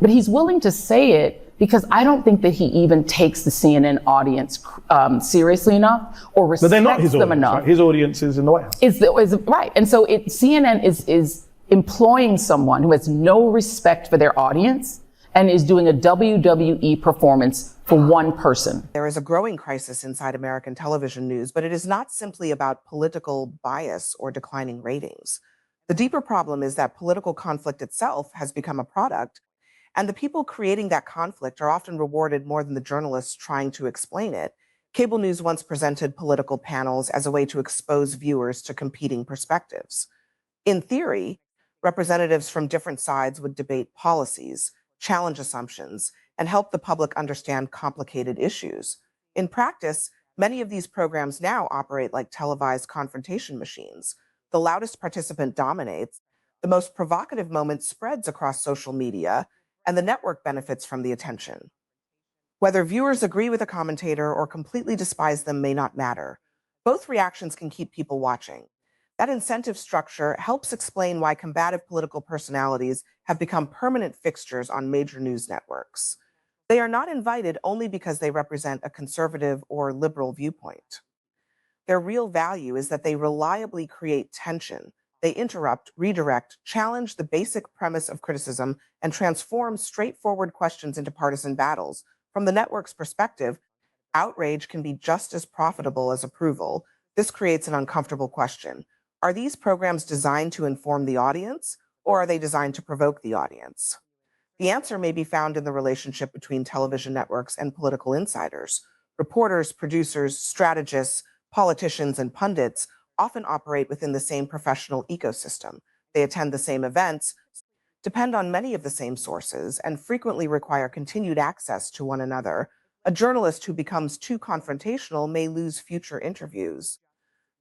But he's willing to say it because I don't think that he even takes the CNN audience seriously enough or respects them enough. But they're not his audience, right? His audience is in the White House. Right. And so CNN is employing someone who has no respect for their audience and is doing a WWE performance for one person. There is a growing crisis inside American television news, but it is not simply about political bias or declining ratings. The deeper problem is that political conflict itself has become a product, and the people creating that conflict are often rewarded more than the journalists trying to explain it. Cable news once presented political panels as a way to expose viewers to competing perspectives. In theory, representatives from different sides would debate policies, challenge assumptions, and help the public understand complicated issues. In practice, many of these programs now operate like televised confrontation machines. The loudest participant dominates, the most provocative moment spreads across social media, and the network benefits from the attention. Whether viewers agree with a commentator or completely despise them may not matter. Both reactions can keep people watching. That incentive structure helps explain why combative political personalities have become permanent fixtures on major news networks. They are not invited only because they represent a conservative or liberal viewpoint. Their real value is that they reliably create tension. They interrupt, redirect, challenge the basic premise of criticism, and transform straightforward questions into partisan battles. From the network's perspective, outrage can be just as profitable as approval. This creates an uncomfortable question. Are these programs designed to inform the audience, or are they designed to provoke the audience? The answer may be found in the relationship between television networks and political insiders. Reporters, producers, strategists, politicians, and pundits often operate within the same professional ecosystem. They attend the same events, depend on many of the same sources, and frequently require continued access to one another. A journalist who becomes too confrontational may lose future interviews.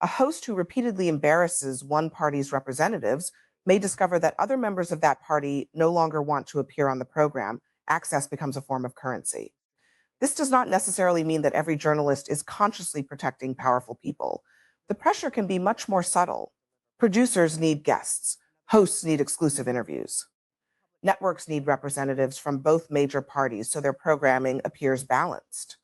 A host who repeatedly embarrasses one party's representatives may discover that other members of that party no longer want to appear on the program. Access becomes a form of currency. This does not necessarily mean that every journalist is consciously protecting powerful people. The pressure can be much more subtle. Producers need guests. Hosts need exclusive interviews. Networks need representatives from both major parties so their programming appears balanced.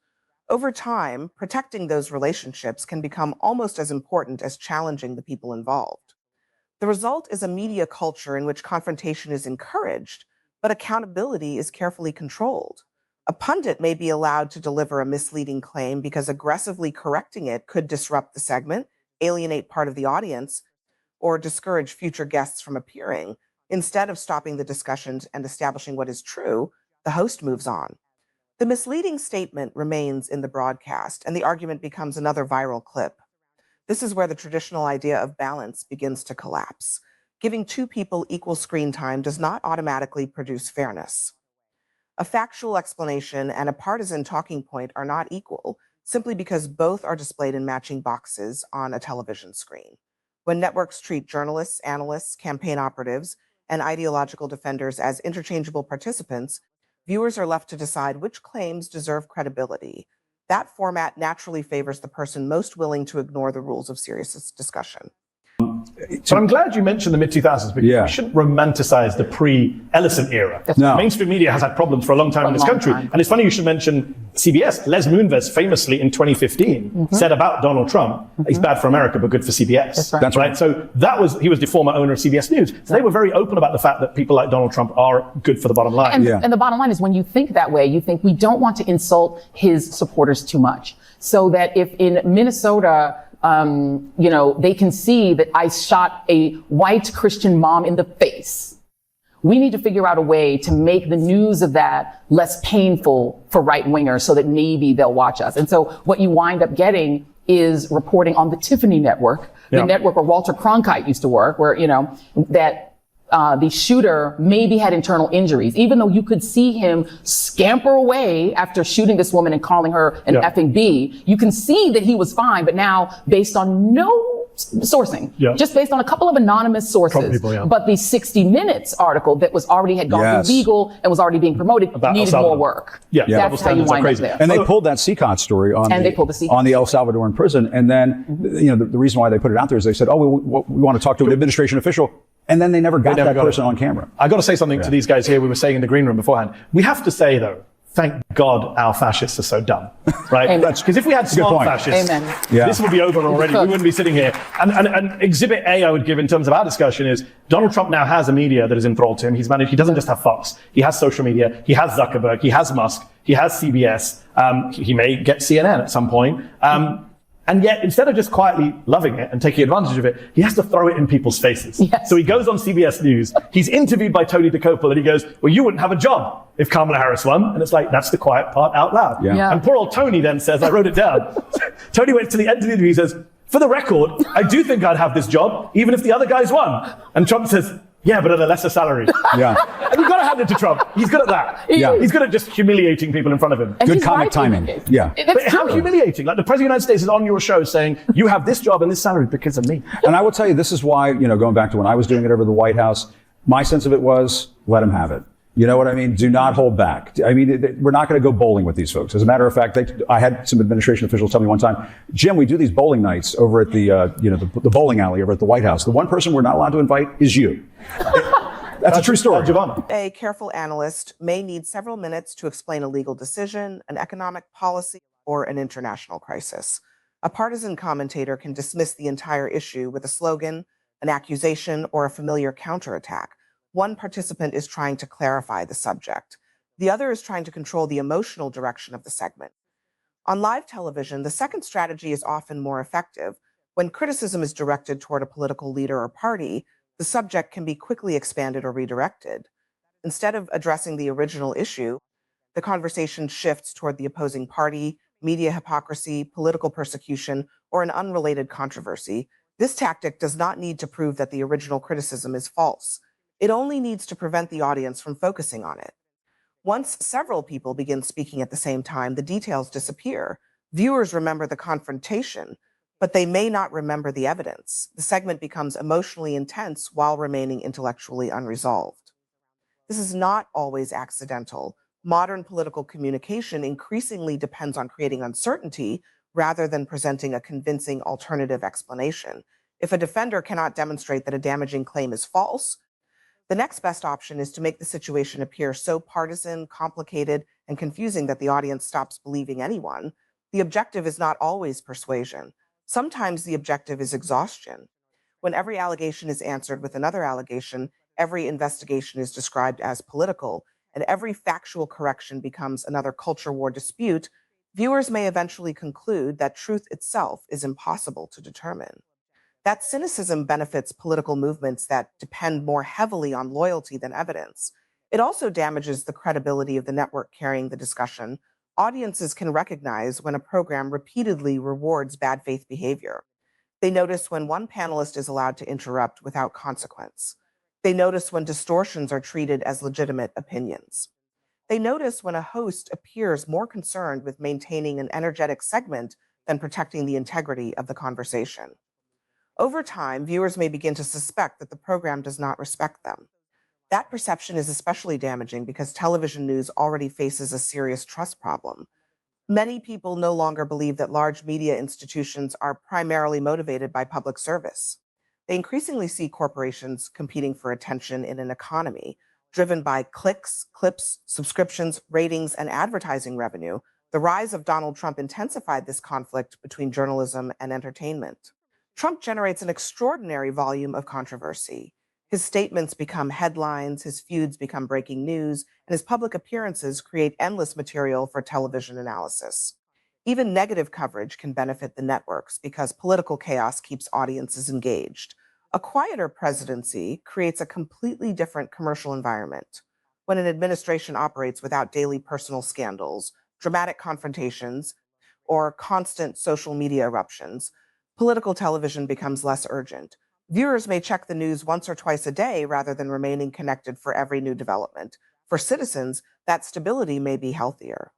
Over time, protecting those relationships can become almost as important as challenging the people involved. The result is a media culture in which confrontation is encouraged, but accountability is carefully controlled. A pundit may be allowed to deliver a misleading claim because aggressively correcting it could disrupt the segment, alienate part of the audience, or discourage future guests from appearing. Instead of stopping the discussions and establishing what is true, the host moves on. The misleading statement remains in the broadcast, and the argument becomes another viral clip. This is where the traditional idea of balance begins to collapse. Giving two people equal screen time does not automatically produce fairness. A factual explanation and a partisan talking point are not equal simply because both are displayed in matching boxes on a television screen. When networks treat journalists, analysts, campaign operatives, and ideological defenders as interchangeable participants, viewers are left to decide which claims deserve credibility. That format naturally favors the person most willing to ignore the rules of serious discussion. So I'm glad you mentioned the mid-2000s because we shouldn't romanticize the pre-Ellison era. No. Mainstream media has had problems for a long time in this country. And it's funny you should mention CBS. Les Moonves famously in 2015 said about Donald Trump, he's bad for America but good for CBS. That's right. So he was the former owner of CBS News. So they were very open about the fact that people like Donald Trump are good for the bottom line. And the bottom line is when you think that way, you think we don't want to insult his supporters too much. So that if in Minnesota, they can see that I shot a white Christian mom in the face. We need to figure out a way to make the news of that less painful for right-wingers so that maybe they'll watch us. And so what you wind up getting is reporting on the Tiffany network, the network where Walter Cronkite used to work, where, that the shooter maybe had internal injuries, even though you could see him scamper away after shooting this woman and calling her an effing B. You can see that he was fine, but now based on no sourcing, just based on a couple of anonymous sources, but the 60 Minutes article that had gone through legal and was already being promoted needed more work. That's how you wind up there. And they pulled that CCOT story on the El Salvadoran prison. And then, the reason why they put it out there is they said, we want to talk to an administration official And then they never got that person on camera. I got to say something to these guys here. We were saying in the green room beforehand. We have to say, though, thank God our fascists are so dumb, right? Because if we had smart fascists, this would be over already. We wouldn't be sitting here. And exhibit A I would give in terms of our discussion is Donald Trump now has a media that is enthralled to him. He doesn't just have Fox. He has social media. He has Zuckerberg. He has Musk. He has CBS. He may get CNN at some point. And yet, instead of just quietly loving it and taking advantage of it, he has to throw it in people's faces. Yes. So he goes on CBS News. He's interviewed by Tony DeCopel, and he goes, well, you wouldn't have a job if Kamala Harris won. And it's like, that's the quiet part out loud. Yeah. And poor old Tony then says, I wrote it down. Tony went to the end of the interview. He says, for the record, I do think I'd have this job, even if the other guys won. And Trump says, yeah, but at a lesser salary. Yeah. And you've got to hand it to Trump. He's good at that. Yeah. He's good at just humiliating people in front of him. And good comic timing. Yeah. But how humiliating? Like the President of the United States is on your show saying, you have this job and this salary because of me. And I will tell you, this is why, going back to when I was doing it over the White House, my sense of it was, let him have it. You know what I mean? Do not hold back. I mean, we're not going to go bowling with these folks. As a matter of fact, I had some administration officials tell me one time, Jim, we do these bowling nights over at the bowling alley over at the White House. The one person we're not allowed to invite is you. That's a true story. A careful analyst may need several minutes to explain a legal decision, an economic policy, or an international crisis. A partisan commentator can dismiss the entire issue with a slogan, an accusation, or a familiar counterattack. One participant is trying to clarify the subject. The other is trying to control the emotional direction of the segment. On live television, the second strategy is often more effective. When criticism is directed toward a political leader or party, the subject can be quickly expanded or redirected. Instead of addressing the original issue, the conversation shifts toward the opposing party, media hypocrisy, political persecution, or an unrelated controversy. This tactic does not need to prove that the original criticism is false. It only needs to prevent the audience from focusing on it. Once several people begin speaking at the same time, the details disappear. Viewers remember the confrontation, but they may not remember the evidence. The segment becomes emotionally intense while remaining intellectually unresolved. This is not always accidental. Modern political communication increasingly depends on creating uncertainty rather than presenting a convincing alternative explanation. If a defender cannot demonstrate that a damaging claim is false, the next best option is to make the situation appear so partisan, complicated, and confusing that the audience stops believing anyone. The objective is not always persuasion. Sometimes the objective is exhaustion. When every allegation is answered with another allegation, every investigation is described as political, and every factual correction becomes another culture war dispute, viewers may eventually conclude that truth itself is impossible to determine. That cynicism benefits political movements that depend more heavily on loyalty than evidence. It also damages the credibility of the network carrying the discussion. Audiences can recognize when a program repeatedly rewards bad faith behavior. They notice when one panelist is allowed to interrupt without consequence. They notice when distortions are treated as legitimate opinions. They notice when a host appears more concerned with maintaining an energetic segment than protecting the integrity of the conversation. Over time, viewers may begin to suspect that the program does not respect them. That perception is especially damaging because television news already faces a serious trust problem. Many people no longer believe that large media institutions are primarily motivated by public service. They increasingly see corporations competing for attention in an economy driven by clicks, clips, subscriptions, ratings, and advertising revenue. The rise of Donald Trump intensified this conflict between journalism and entertainment. Trump generates an extraordinary volume of controversy. His statements become headlines, his feuds become breaking news, and his public appearances create endless material for television analysis. Even negative coverage can benefit the networks because political chaos keeps audiences engaged. A quieter presidency creates a completely different commercial environment. When an administration operates without daily personal scandals, dramatic confrontations, or constant social media eruptions, political television becomes less urgent. Viewers may check the news once or twice a day rather than remaining connected for every new development. For citizens, that stability may be healthier.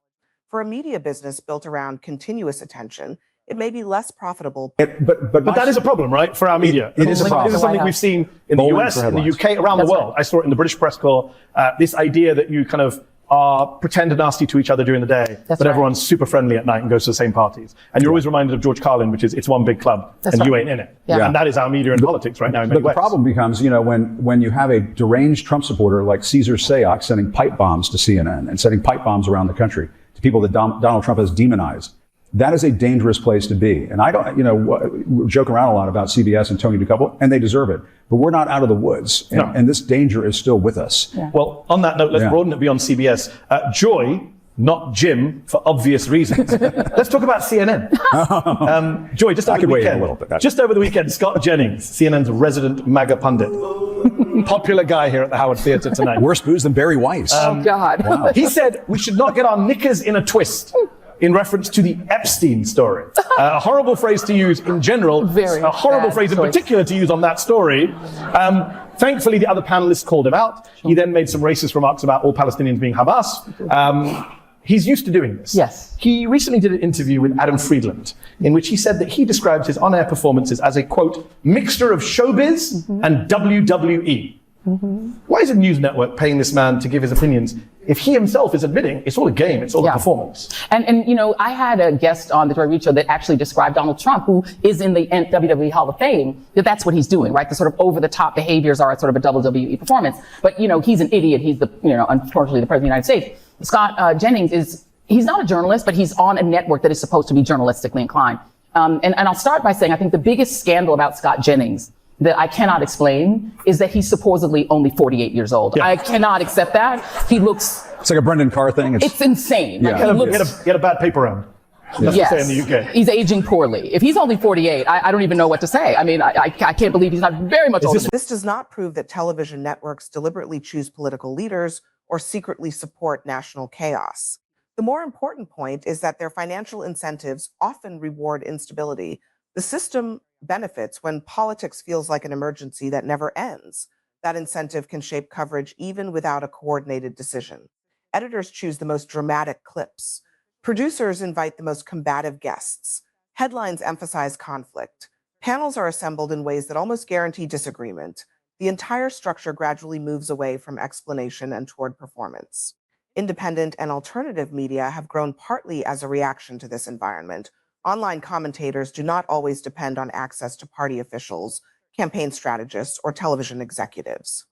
For a media business built around continuous attention, it may be less profitable. But that is a problem, right, for our media. It is a problem. This is something we've seen in the US, in the UK, around the world. I saw it in the British press corps, this idea that you kind of are pretend nasty to each other during the day, but everyone's super friendly at night and goes to the same parties. And you're always reminded of George Carlin, which is, it's one big club, and you ain't in it. And that is our media and politics right now in many ways. The problem becomes, when you have a deranged Trump supporter like Caesar Sayoc sending pipe bombs to CNN and sending pipe bombs around the country to people that Donald Trump has demonized, that is a dangerous place to be. And I don't, we joke around a lot about CBS and Tony DeCouple, and they deserve it. But we're not out of the woods, and this danger is still with us. Well, on that note, let's broaden it beyond CBS. Joy, not Jim, for obvious reasons. Let's talk about CNN. Joy, just over the weekend, Scott Jennings, CNN's resident MAGA pundit, popular guy here at the Howard Theater tonight. Worse booze than Barry Weiss. Oh, God. Wow. He said we should not get our knickers in a twist, in reference to the Epstein story. A horrible phrase to use in general, a horrible phrase in particular to use on that story. Thankfully, the other panelists called him out. He then made some racist remarks about all Palestinians being Hamas. He's used to doing this. Yes. He recently did an interview with Adam Friedland, in which he said that he describes his on-air performances as a, quote, mixture of showbiz and WWE. Why is a news network paying this man to give his opinions if he himself is admitting it's all a game, it's all a performance? And I had a guest on the Joy Reid show that actually described Donald Trump, who is in the WWE Hall of Fame, that's what he's doing, right? The sort of over-the-top behaviors are sort of a WWE performance. But, he's an idiot. He's unfortunately the President of the United States. Scott Jennings he's not a journalist, but he's on a network that is supposed to be journalistically inclined. And I'll start by saying I think the biggest scandal about Scott Jennings that I cannot explain is that he's supposedly only 48 years old. I cannot accept that. He looks... It's like a Brendan Carr thing. It's insane. He had a bad paper round. That's what they say in the UK. He's aging poorly. If he's only 48, I don't even know what to say. I mean, I can't believe he's not very much older. This does not prove that television networks deliberately choose political leaders or secretly support national chaos. The more important point is that their financial incentives often reward instability. The system benefits when politics feels like an emergency that never ends. That incentive can shape coverage even without a coordinated decision. Editors choose the most dramatic clips. Producers invite the most combative guests. Headlines emphasize conflict. Panels are assembled in ways that almost guarantee disagreement. The entire structure gradually moves away from explanation and toward performance. Independent and alternative media have grown partly as a reaction to this environment. Online commentators do not always depend on access to party officials, campaign strategists, or television executives.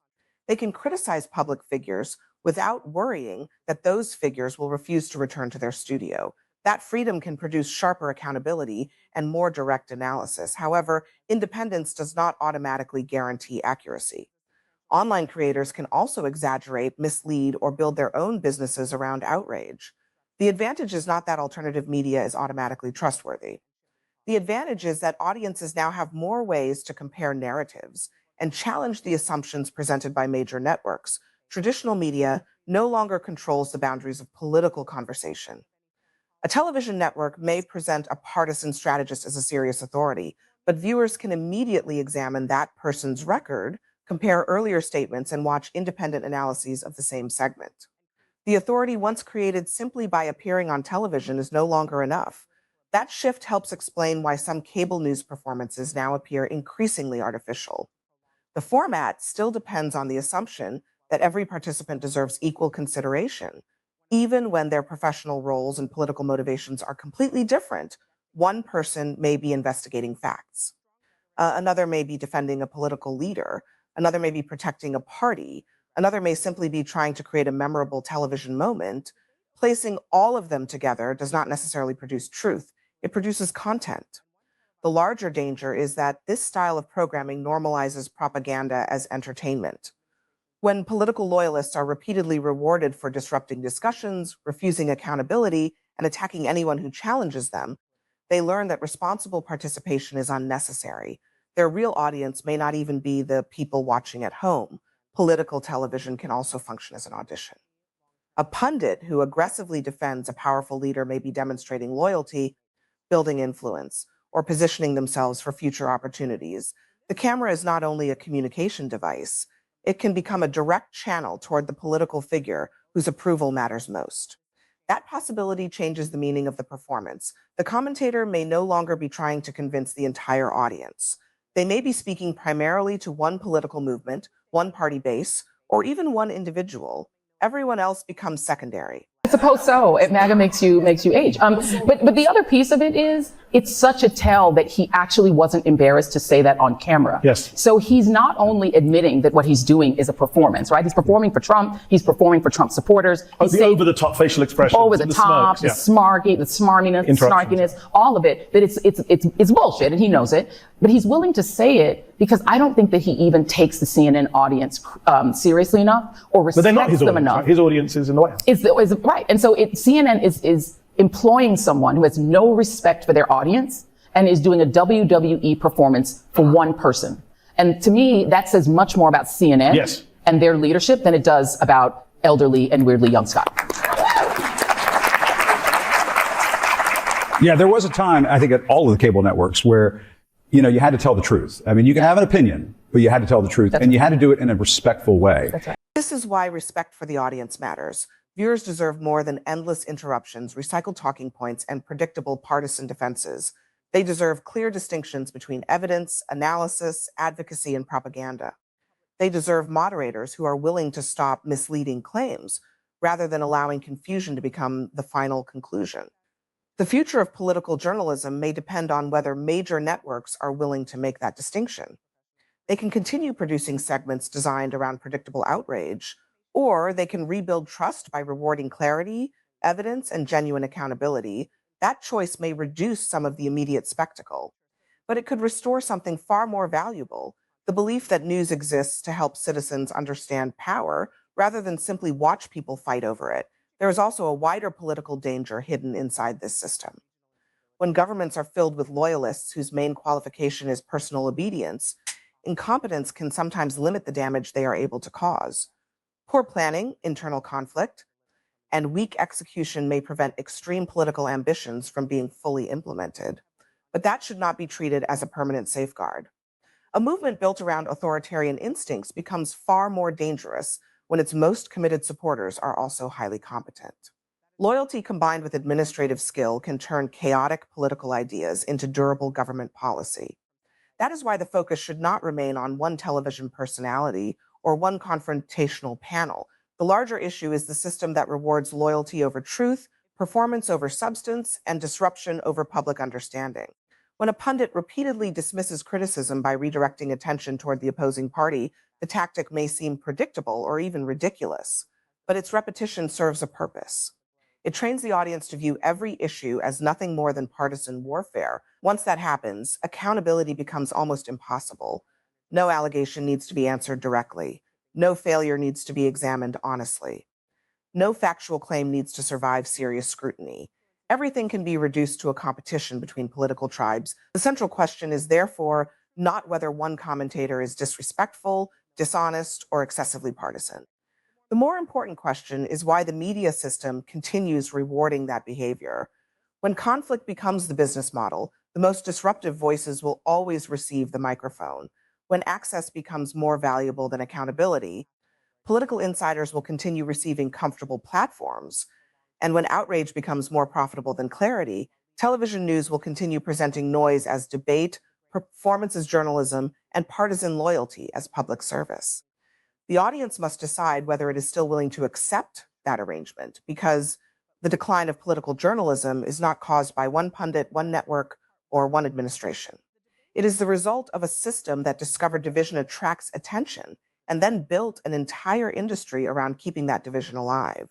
They can criticize public figures without worrying that those figures will refuse to return to their studio. That freedom can produce sharper accountability and more direct analysis. However, independence does not automatically guarantee accuracy. Online creators can also exaggerate, mislead, or build their own businesses around outrage. The advantage is not that alternative media is automatically trustworthy. The advantage is that audiences now have more ways to compare narratives and challenge the assumptions presented by major networks. Traditional media no longer controls the boundaries of political conversation. A television network may present a partisan strategist as a serious authority, but viewers can immediately examine that person's record, compare earlier statements, and watch independent analyses of the same segment. The authority once created simply by appearing on television is no longer enough. That shift helps explain why some cable news performances now appear increasingly artificial. The format still depends on the assumption that every participant deserves equal consideration. Even when their professional roles and political motivations are completely different, one person may be investigating facts. Another may be defending a political leader. Another may be protecting a party. Another may simply be trying to create a memorable television moment. Placing all of them together does not necessarily produce truth. It produces content. The larger danger is that this style of programming normalizes propaganda as entertainment. When political loyalists are repeatedly rewarded for disrupting discussions, refusing accountability, and attacking anyone who challenges them, they learn that responsible participation is unnecessary. Their real audience may not even be the people watching at home. Political television can also function as an audition. A pundit who aggressively defends a powerful leader may be demonstrating loyalty, building influence, or positioning themselves for future opportunities. The camera is not only a communication device, it can become a direct channel toward the political figure whose approval matters most. That possibility changes the meaning of the performance. The commentator may no longer be trying to convince the entire audience. They may be speaking primarily to one political movement, one party base, or even one individual. Everyone else becomes secondary. I suppose so. MAGA makes you age. But the other piece of it is, it's such a tell that he actually wasn't embarrassed to say that on camera. Yes. So he's not only admitting that what he's doing is a performance, right? He's performing for Trump. He's performing for Trump supporters. The over-the-top facial expressions. Over the top, the smarminess, the snarkiness, all of it. That it's bullshit, and he knows it. But he's willing to say it because I don't think that he even takes the CNN audience seriously enough or respects them enough. Right? His audience is in the White House. Right. And so CNN is employing someone who has no respect for their audience and is doing a WWE performance for one person. And to me, that says much more about CNN and their leadership than it does about elderly and weirdly young Scott. Yeah, there was a time, I think, at all of the cable networks where, you had to tell the truth. I mean, you can have an opinion, but you had to tell the truth, and you had to do it in a respectful way. That's right. This is why respect for the audience matters. Viewers deserve more than endless interruptions, recycled talking points, and predictable partisan defenses. They deserve clear distinctions between evidence, analysis, advocacy, and propaganda. They deserve moderators who are willing to stop misleading claims rather than allowing confusion to become the final conclusion. The future of political journalism may depend on whether major networks are willing to make that distinction. They can continue producing segments designed around predictable outrage, or they can rebuild trust by rewarding clarity, evidence, and genuine accountability. That choice may reduce some of the immediate spectacle, but it could restore something far more valuable: the belief that news exists to help citizens understand power rather than simply watch people fight over it. There is also a wider political danger hidden inside this system. When governments are filled with loyalists whose main qualification is personal obedience, incompetence can sometimes limit the damage they are able to cause. Poor planning, internal conflict, and weak execution may prevent extreme political ambitions from being fully implemented. But that should not be treated as a permanent safeguard. A movement built around authoritarian instincts becomes far more dangerous when its most committed supporters are also highly competent. Loyalty combined with administrative skill can turn chaotic political ideas into durable government policy. That is why the focus should not remain on one television personality or one confrontational panel. The larger issue is the system that rewards loyalty over truth, performance over substance, and disruption over public understanding. When a pundit repeatedly dismisses criticism by redirecting attention toward the opposing party, the tactic may seem predictable or even ridiculous, but its repetition serves a purpose. It trains the audience to view every issue as nothing more than partisan warfare. Once that happens, accountability becomes almost impossible. No allegation needs to be answered directly. No failure needs to be examined honestly. No factual claim needs to survive serious scrutiny. Everything can be reduced to a competition between political tribes. The central question is therefore not whether one commentator is disrespectful, dishonest, or excessively partisan. The more important question is why the media system continues rewarding that behavior. When conflict becomes the business model, the most disruptive voices will always receive the microphone. When access becomes more valuable than accountability, political insiders will continue receiving comfortable platforms. And when outrage becomes more profitable than clarity, television news will continue presenting noise as debate, performance as journalism, and partisan loyalty as public service. The audience must decide whether it is still willing to accept that arrangement, because the decline of political journalism is not caused by one pundit, one network, or one administration. It is the result of a system that discovered division attracts attention and then built an entire industry around keeping that division alive.